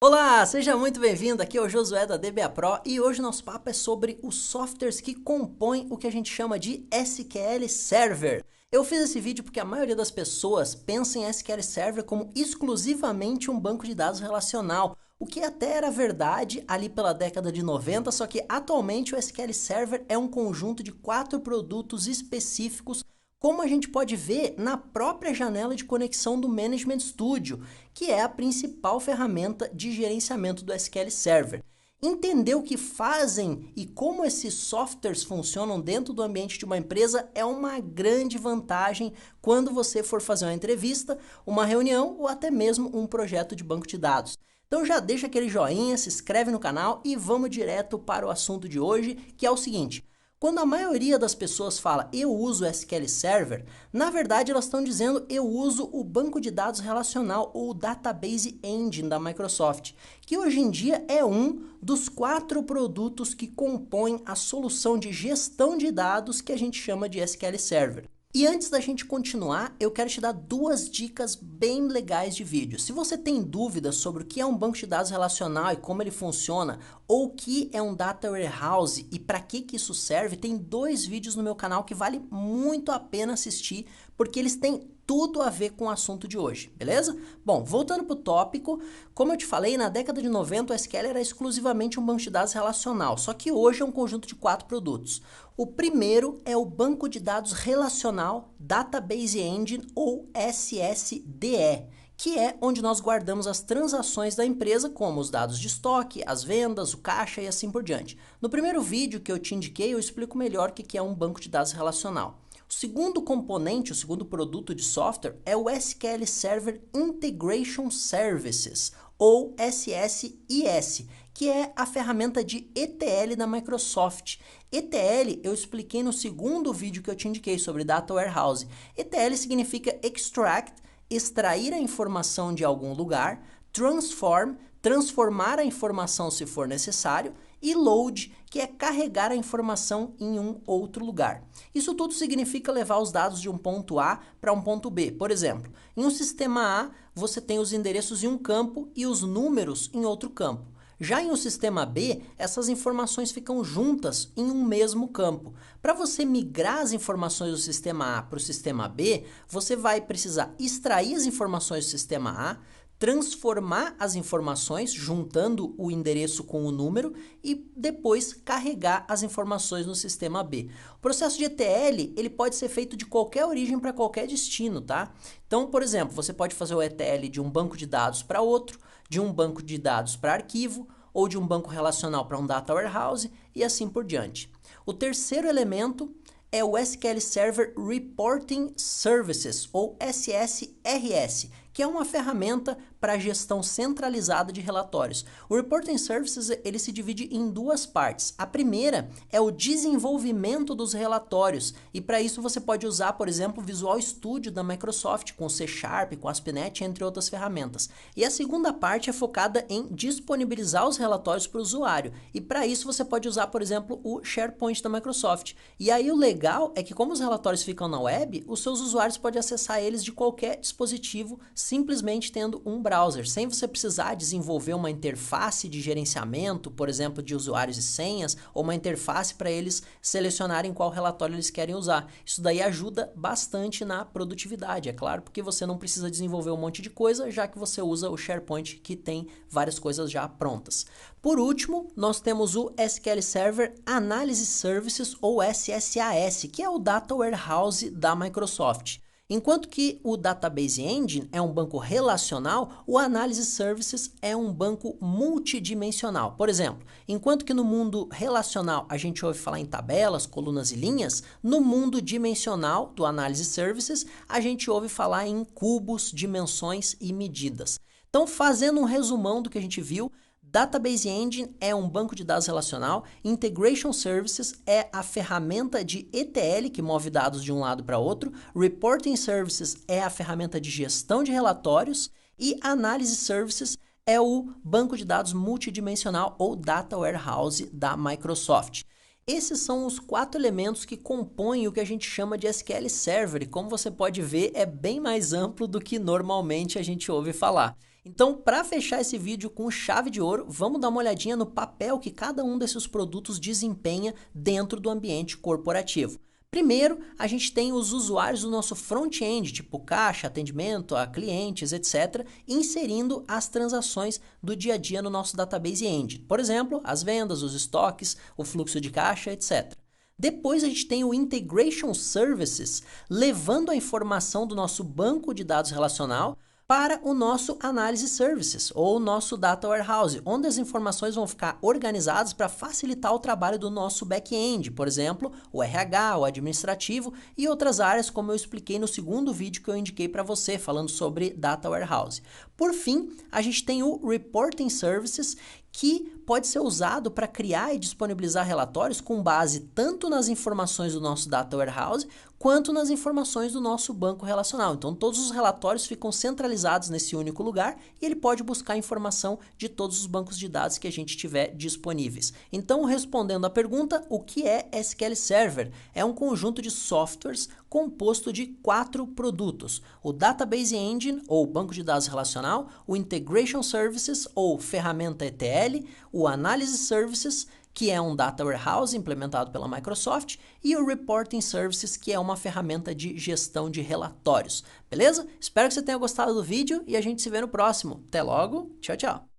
Olá, seja muito bem-vindo, aqui é o Josué da DBA Pro e hoje nosso papo é sobre os softwares que compõem o que a gente chama de SQL Server. Eu fiz esse vídeo porque a maioria das pessoas pensa em SQL Server como exclusivamente um banco de dados relacional, o que até era verdade ali pela década de 90, só que atualmente o SQL Server é um conjunto de 4 produtos específicos, como a gente pode ver na própria janela de conexão do Management Studio, que é a principal ferramenta de gerenciamento do SQL Server. Entender o que fazem e como esses softwares funcionam dentro do ambiente de uma empresa é uma grande vantagem quando você for fazer uma entrevista, uma reunião ou até mesmo um projeto de banco de dados. Então já deixa aquele joinha, se inscreve no canal e vamos direto para o assunto de hoje, que é o seguinte. Quando a maioria das pessoas fala eu uso SQL Server, na verdade elas estão dizendo eu uso o banco de dados relacional ou Database Engine da Microsoft, que hoje em dia é um dos 4 produtos que compõem a solução de gestão de dados que a gente chama de SQL Server. E antes da gente continuar, eu quero te dar 2 dicas bem legais de vídeo. Se você tem dúvidas sobre o que é um banco de dados relacional e como ele funciona, ou o que é um Data Warehouse e para que isso serve, tem 2 vídeos no meu canal que vale muito a pena assistir, porque eles têm tudo a ver com o assunto de hoje, beleza? Bom, voltando para o tópico, como eu te falei, na década de 90 o SQL era exclusivamente um banco de dados relacional, só que hoje é um conjunto de 4 produtos. O primeiro é o banco de dados relacional Database Engine ou SSDE, que é onde nós guardamos as transações da empresa, como os dados de estoque, as vendas, o caixa e assim por diante. No primeiro vídeo que eu te indiquei, eu explico melhor o que é um banco de dados relacional. O segundo componente, o segundo produto de software é o SQL Server Integration Services, ou SSIS, que é a ferramenta de ETL da Microsoft. ETL eu expliquei no segundo vídeo que eu te indiquei sobre Data Warehouse. ETL significa Extract, extrair a informação de algum lugar, Transform, transformar a informação se for necessário, e load, que é carregar a informação em um outro lugar. Isso tudo significa levar os dados de um ponto A para um ponto B. Por exemplo, em um sistema A, você tem os endereços em um campo e os números em outro campo. Já em um sistema B, essas informações ficam juntas em um mesmo campo. Para você migrar as informações do sistema A para o sistema B, você vai precisar extrair as informações do sistema A, transformar as informações, juntando o endereço com o número, e depois carregar as informações no sistema B. O processo de ETL, ele pode ser feito de qualquer origem para qualquer destino, tá? Então, por exemplo, você pode fazer o ETL de um banco de dados para outro, de um banco de dados para arquivo, ou de um banco relacional para um Data Warehouse, e assim por diante. O terceiro elemento é o SQL Server Reporting Services, ou SSRS, que é uma ferramenta para gestão centralizada de relatórios. O Reporting Services ele se divide em 2 partes. A primeira é o desenvolvimento dos relatórios, e para isso você pode usar, por exemplo, o Visual Studio da Microsoft, com C Sharp, com ASP.NET, entre outras ferramentas. E a segunda parte é focada em disponibilizar os relatórios para o usuário, e para isso você pode usar, por exemplo, o SharePoint da Microsoft. E aí o legal é que como os relatórios ficam na web, os seus usuários podem acessar eles de qualquer dispositivo, simplesmente tendo um browser, sem você precisar desenvolver uma interface de gerenciamento, por exemplo, de usuários e senhas, ou uma interface para eles selecionarem qual relatório eles querem usar. Isso daí ajuda bastante na produtividade, é claro, porque você não precisa desenvolver um monte de coisa, já que você usa o SharePoint, que tem várias coisas já prontas. Por último, nós temos o SQL Server Analysis Services, ou SSAS, que é o Data Warehouse da Microsoft. Enquanto que o Database Engine é um banco relacional, o Analysis Services é um banco multidimensional. Por exemplo, enquanto que no mundo relacional a gente ouve falar em tabelas, colunas e linhas, no mundo dimensional do Analysis Services a gente ouve falar em cubos, dimensões e medidas. Então, fazendo um resumão do que a gente viu, Database Engine é um banco de dados relacional, Integration Services é a ferramenta de ETL que move dados de um lado para outro, Reporting Services é a ferramenta de gestão de relatórios e Analysis Services é o banco de dados multidimensional ou Data Warehouse da Microsoft. Esses são os 4 elementos que compõem o que a gente chama de SQL Server, e como você pode ver, é bem mais amplo do que normalmente a gente ouve falar. Então, para fechar esse vídeo com chave de ouro, vamos dar uma olhadinha no papel que cada um desses produtos desempenha dentro do ambiente corporativo. Primeiro, a gente tem os usuários do nosso front-end, tipo caixa, atendimento a clientes, etc., inserindo as transações do dia a dia no nosso database engine. Por exemplo, as vendas, os estoques, o fluxo de caixa, etc. Depois a gente tem o Integration Services, levando a informação do nosso banco de dados relacional para o nosso Analysis Services, ou o nosso Data Warehouse, onde as informações vão ficar organizadas para facilitar o trabalho do nosso back-end, por exemplo, o RH, o administrativo e outras áreas, como eu expliquei no segundo vídeo que eu indiquei para você, falando sobre Data Warehouse. Por fim, a gente tem o Reporting Services, que pode ser usado para criar e disponibilizar relatórios com base tanto nas informações do nosso Data Warehouse, quanto nas informações do nosso banco relacional. Então, todos os relatórios ficam centralizados nesse único lugar e ele pode buscar informação de todos os bancos de dados que a gente tiver disponíveis. Então, respondendo à pergunta, o que é SQL Server? É um conjunto de softwares composto de 4 produtos: o Database Engine, ou banco de dados relacional, o Integration Services, ou ferramenta ETL, o Analysis Services, que é um Data Warehouse implementado pela Microsoft, e o Reporting Services, que é uma ferramenta de gestão de relatórios. Beleza? Espero que você tenha gostado do vídeo e a gente se vê no próximo. Até logo, tchau, tchau!